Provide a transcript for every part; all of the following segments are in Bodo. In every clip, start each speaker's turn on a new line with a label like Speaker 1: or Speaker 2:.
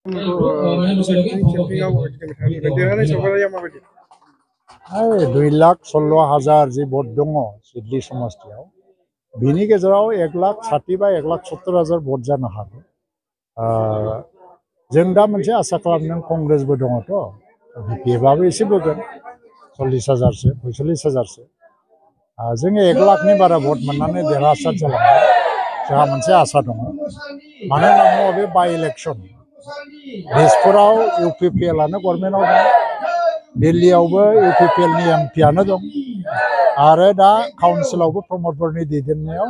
Speaker 1: 2,16,000 जी भोट दङ सिडली समष्टियाव बिनि गेजेराव 1,60,000 बा 1,70,000 भोट जानो हागौ जों दा मोनसे आसा खालामदों कंग्रेसबो दङथ' बिपिएफआबो एसे बोगोन 40,000सो 45,000सो जोङो 1,00,000नि बारा भोट मोननानै देरहासार जालांगोन जोंहा मोनसे आसा दङ मानो होनना बुङोबा बे बाइ इलेक्सन दिसपुराव इउपिपिएलआनो गभर्नमेन्टआव दं दिल्लीयावबो इउपिपिएलनि एमपिआनो दं आरो दा काउन्सिलावबो प्रमद बर'नि दैदेननायाव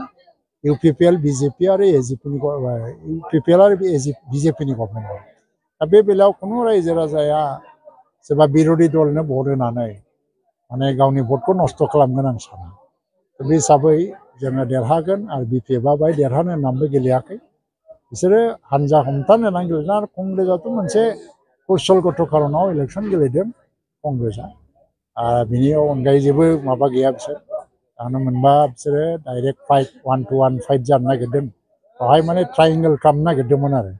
Speaker 1: इउपिपिएल बिजेपि आरो एजिपिनि इउपिपिएल आरो बिजेपिनि गभर्नमेन्ट दं दा बे बेलायाव खुनु रायजो राजाया सोरबा बिरोधी दलनो भट होनानै माने गावनि भटखौ नस्थ' खालामगोन आं साना बे हिसाबै जोङो देरहागोन आरो बिपिएफआ बाहाय देरहानो होननानैबो गेलेयाखै बिसोरो हानजा हमथानो होननानै गेलेदों आरो कंग्रेसआथ' मोनसे कौशलगत कारनाव इलेक्सन गेलेदों कंग्रेसआ बिनि अनगायै जेबो माबा गैया बिसोर जानो मोनबा बिसोरो डाइरेक्ट फाइट 1-to-1 फाइट जानो नागिरदों बेवहाय माने ट्रायंगल खालामनो नागिरदोंमोन आरो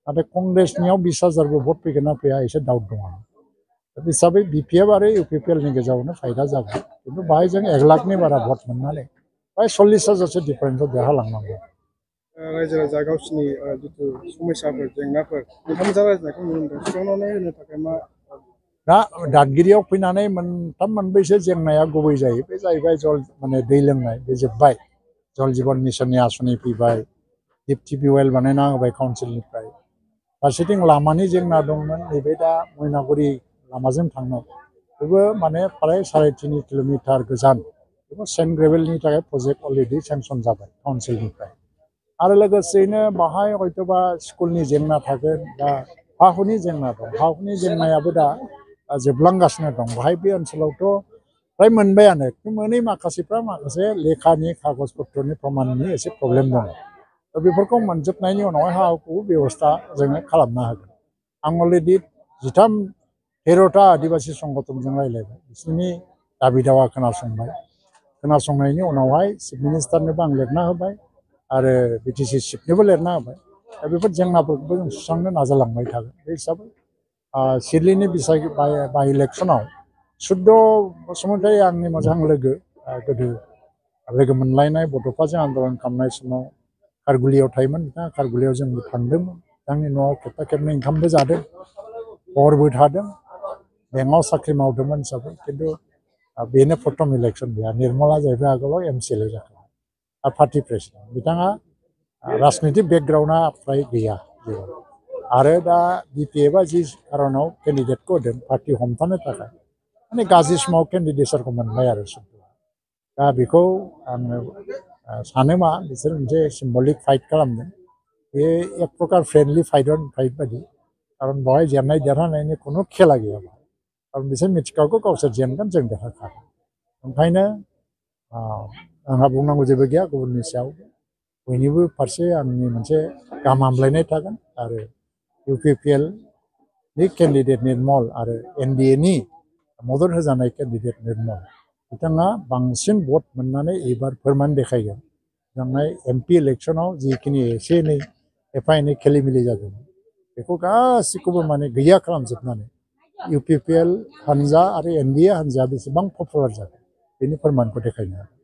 Speaker 1: नाथाय कंग्रेसनियाव 20,000बो भट फैगोन ना फैया एसे डाउट दङ बे हिसाबै बिपिएफ आरो इउपिपिएलनि गेजेरावनो फाइटआ जागोन खिन्थु बाहाय जों 1,00,000नि बारा भट मोननानै बाहाय 40,000सो डिफारेन्सआव देरहालांनांगौ
Speaker 2: रायजो राजा गावसिनि जिथु समस्याफोर जेंनाफोर नोंथांमोनहा रायज्लायनायखौ नुनो मोनदों सुस्रांनानै होनो थाखाय मा
Speaker 1: दा दादगिरियाव फैनानै मोनथाम मोनब्रैसो जेंनाया गुबै जायो बे जाहैबाय जल माने दै लोंनाय बे जोब्बाय जल जीवन मिशननि आसनि फैबाय डिप टिउबवेल बानायना होबाय काउन्सिलनिफ्राय फारसेथिं लामानि जेंना दंमोन नैबे दा मैनागुरि लामाजों थांनाय बेबो माने फ्राय 3.5 किल'मिटार गोजान बेखौ सेन्ट ग्रेभेलनि थाखाय प्रजेक्ट अलरेडि सेंसन जाबाय काउन्सिलनिफ्राय आरो लोगोसेयैनो बाहाय हयतोबा स्कुलनि जेंना थागोन बा हा हुनि जेंना दं हा हुनि जेंनायाबो दा जोबलांगासिनो दं बाहाय बे ओनसोलावथ' फ्राय मोनबायानो मोनै माखासेफ्रा माखासे लेखानि कागज पत्रनि प्रमाननि एसे प्रब्लेम दं दा बेफोरखौ मोनजोबनायनि उनावहाय हा हुखौ बेबस्था जोङो खालामनो हागोन आं अलरेडि 13टा आदिबासि संगठनजों रायज्लायबाय बिसोरनि दाबि दावा खोनासंबाय खोनासंनायनि उनावहाय चिफ मिनिस्टारनोबो आं लिरना होबाय आरो बिटिसि चिफनोबो लिरना होबाय दा बेफोर जेंनाफोरखौबो जों सुस्रांनो नाजालांबाय थागोन बे हिसाबै सिडलीनि बाइ इलेक्सनाव सुद्द बसुमतारी आंनि मोजां लोगो गोदो लोगो मोनलायनाय बड'फाजों आन्दलन खालामनाय समाव खारगुलियाव थायोमोन बिथाङा खारगुलियाव जोंबो थांदोंमोन बिथांनि न'आव खेबथा खेबनै ओंखामबो जादों हरबो थादों बेंकआव साख्रि मावदोंमोन हिसाबै खिन्थु बेनो प्रथम इलेक्सन गैया निर्मला जाहैबाय आगोलाव एमसिएलए जाखांबाय आरो पार्टि प्रेसिडेन्ट बिथाङा राजनितिक बेकग्राउन्डआ फ्राय गैया आरो दा बिपिएफआ जि कारनाव केन्डिडेटखौ होदों पार्टि हमथानो थाखाय माने गाज्रि समाव केन्डिडेटफोरखौ मोनबाय आरो दा बेखौ आङो सानोमा बिसोर मोनसे सिम्बलिक फाइट खालामदों बे एक प्रकार फ्रेन्डलि फाइट बायदि कारन बेवहाय जेननाय देरहानायनि खुनु खेला गैया कारन बिसोर मिथिखागौ गावसोर जेनगोन जों देरहाखागोन ओंखायनो आंहा बुंनांगौ जेबो गैया गुबुननि सायाव बयनिबो फारसे आंनि मोनसे गाहाम हामलायनाय थागोन आरो इउपिपिएलनि केन्डिडेट निर्मल आरो एनडिएनि मदद होजानाय केन्डिडेट निर्मल बिथाङा बांसिन भट मोननानै एबार फोरमान देखायगोन जानाय एमपि इलेक्सनाव जिखिनि एसे एनै एफा एनै खेलिमेलि जादोंमोन बेखौ गासैखौबो माने गैया खालामजोबनानै इउपिपिएल हानजा आरो एनडिए हानजाया बेसेबां पपुलार जादों बेनि फोरमानखौ देखायनो हागोन